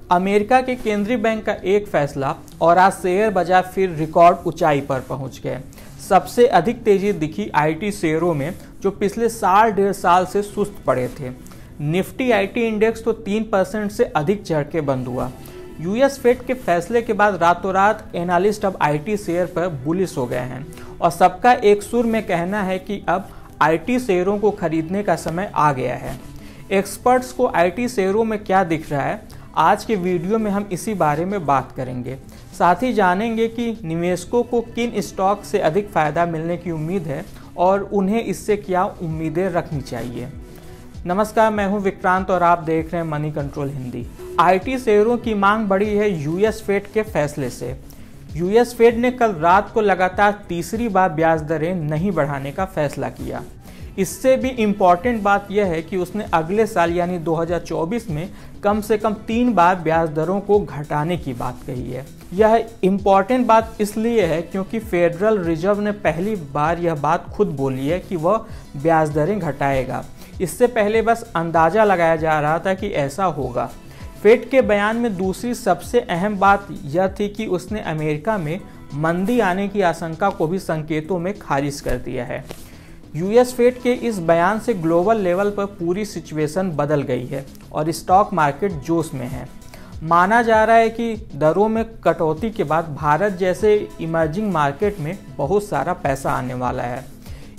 America के केंद्रीय bank का एक फैसला और आज शेयर बाजार फिर रिकॉर्ड ऊंचाई पर पहुंच गए। सबसे अधिक तेजी दिखी आईटी शेयरों में, जो पिछले साल डेढ़ साल से सुस्त पड़े थे। निफ्टी आईटी इंडेक्स तो 3% से अधिक चढ़ के बंद हुआ। यूएस फेड के फैसले के बाद रातों रात एनालिस्ट अब आईटी शेयर पर बुलिश हो गए हैं और सबका एक सुर में कहना है कि अब आईटी शेयरों को खरीदने का समय आ गया है। एक्सपर्ट्स को आईटी शेयरों में क्या दिख रहा है, आज के वीडियो में हम इसी बारे में बात करेंगे। साथ ही जानेंगे कि निवेशकों को किन स्टॉक से अधिक फायदा मिलने की उम्मीद है और उन्हें इससे क्या उम्मीदें रखनी चाहिए। नमस्कार, मैं हूं विक्रांत और आप देख रहे हैं मनी कंट्रोल हिंदी। आईटी शेयरों की मांग बढ़ी है यूएस फेड के फैसले से। यूएस फेड ने कल रात को लगातार तीसरी बार ब्याज दरें नहीं बढ़ाने का फैसला किया। इससे भी इम्पॉर्टेंट बात यह है कि उसने अगले साल यानी 2024 में कम से कम 3 बार ब्याज दरों को घटाने की बात कही है। यह इम्पॉर्टेंट बात इसलिए है क्योंकि फेडरल रिजर्व ने पहली बार यह बात खुद बोली है कि वह ब्याज दरें घटाएगा। इससे पहले बस अंदाजा लगाया जा रहा था कि ऐसा होगा। फेड के बयान में दूसरी सबसे अहम बात यह थी कि उसने अमेरिका में मंदी आने की आशंका को भी संकेतों में खारिज कर दिया है। यूएस फेड के इस बयान से ग्लोबल लेवल पर पूरी सिचुएशन बदल गई है और स्टॉक मार्केट जोश में है। माना जा रहा है कि दरों में कटौती के बाद भारत जैसे इमर्जिंग मार्केट में बहुत सारा पैसा आने वाला है।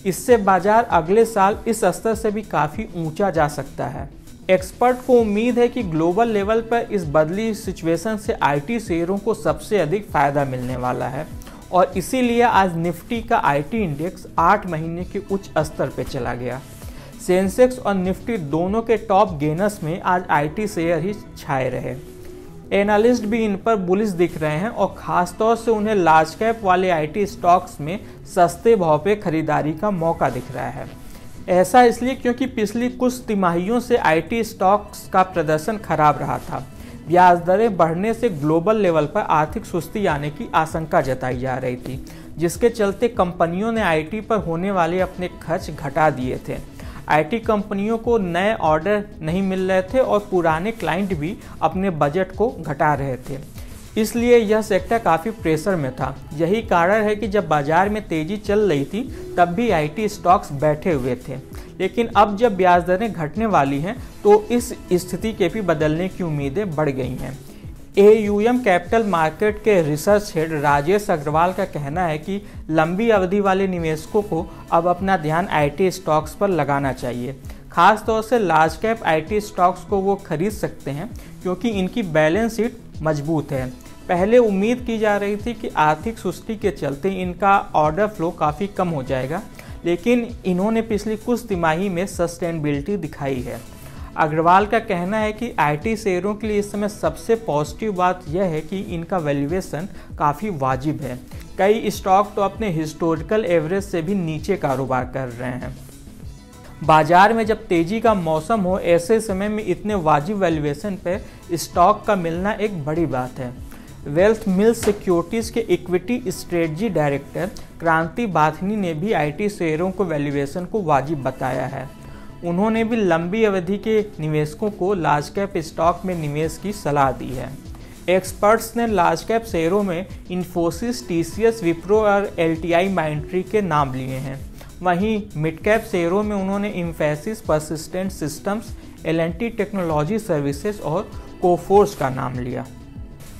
इससे बाजार अगले साल इस स्तर से भी काफ़ी ऊंचा जा सकता है। एक्सपर्ट को उम्मीद है कि ग्लोबल लेवल पर इस बदली सिचुएशन से आईटी शेयरों को सबसे अधिक फायदा मिलने वाला है और इसीलिए आज निफ्टी का आईटी इंडेक्स 8 महीने के उच्च स्तर पर चला गया। सेंसेक्स और निफ्टी दोनों के टॉप गेनर्स में आज आईटी शेयर ही छाए रहे। एनालिस्ट भी इन पर बुलिश दिख रहे हैं और खासतौर से उन्हें लार्ज कैप वाले आईटी स्टॉक्स में सस्ते भाव पे खरीदारी का मौका दिख रहा है। ऐसा इसलिए क्योंकि पिछली कुछ तिमाहियों से आईटी स्टॉक्स का प्रदर्शन खराब रहा था। ब्याज दरें बढ़ने से ग्लोबल लेवल पर आर्थिक सुस्ती आने की आशंका जताई जा रही थी, जिसके चलते कंपनियों ने आईटी पर होने वाले अपने खर्च घटा दिए थे। आईटी कंपनियों को नए ऑर्डर नहीं मिल रहे थे और पुराने क्लाइंट भी अपने बजट को घटा रहे थे। इसलिए यह सेक्टर काफ़ी प्रेशर में था। यही कारण है कि जब बाजार में तेजी चल रही थी तब भी आईटी स्टॉक्स बैठे हुए थे। लेकिन अब जब ब्याज दरें घटने वाली हैं तो इस स्थिति के भी बदलने की उम्मीदें बढ़ गई हैं। एयूएम कैपिटल मार्केट के रिसर्च हेड राजेश अग्रवाल का कहना है कि लंबी अवधि वाले निवेशकों को अब अपना ध्यान आईटी स्टॉक्स पर लगाना चाहिए। खास तौर से लार्ज कैप आईटी स्टॉक्स को वो खरीद सकते हैं क्योंकि इनकी बैलेंस शीट मजबूत है। पहले उम्मीद की जा रही थी कि आर्थिक सुस्ती के चलते इनका ऑर्डर फ्लो काफ़ी कम हो जाएगा, लेकिन इन्होंने पिछली कुछ तिमाही में सस्टेनेबिलिटी दिखाई है। अग्रवाल का कहना है कि आईटी शेयरों के लिए इस समय सबसे पॉजिटिव बात यह है कि इनका वैल्यूएशन काफ़ी वाजिब है। कई स्टॉक तो अपने हिस्टोरिकल एवरेज से भी नीचे कारोबार कर रहे हैं। बाजार में जब तेजी का मौसम हो, ऐसे समय में इतने वाजिब वैल्यूएशन पे स्टॉक का मिलना एक बड़ी बात है। वेल्थ मिल्स सिक्योरिटीज़ के इक्विटी स्ट्रेटजी डायरेक्टर क्रांति बाथनी ने भी आईटी शेयरों को वैल्यूएशन को वाजिब बताया है। उन्होंने भी लंबी अवधि के निवेशकों को लार्ज कैप स्टॉक में निवेश की सलाह दी है। एक्सपर्ट्स ने लार्ज कैप शेयरों में इन्फोसिस, टीसीएस, विप्रो और एलटीआई माइंडट्री के नाम लिए हैं। वहीं मिड कैप शेयरों में उन्होंने emphasis, persistent systems, L&T technology services और कोफोर्स का नाम लिया।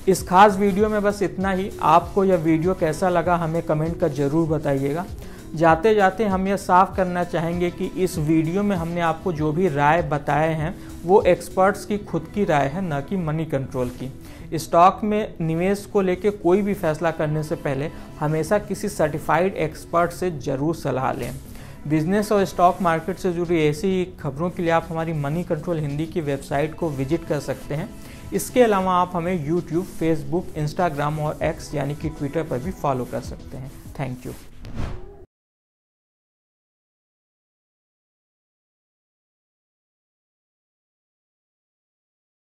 इस खास वीडियो में बस इतना ही। आपको यह वीडियो कैसा लगा हमें कमेंट कर ज़रूर बताइएगा। जाते जाते हम यह साफ करना चाहेंगे कि इस वीडियो में हमने आपको जो भी राय बताए हैं वो एक्सपर्ट्स की खुद की राय है, न कि मनी कंट्रोल की। स्टॉक में निवेश को लेकर कोई भी फैसला करने से पहले हमेशा किसी सर्टिफाइड एक्सपर्ट से ज़रूर सलाह लें। बिजनेस और स्टॉक मार्केट से जुड़ी ऐसी खबरों के लिए आप हमारी मनी कंट्रोल हिंदी की वेबसाइट को विजिट कर सकते हैं। इसके अलावा आप हमें यूट्यूब, फेसबुक, इंस्टाग्राम और एक्स यानी कि ट्विटर पर भी फॉलो कर सकते हैं। Thank you.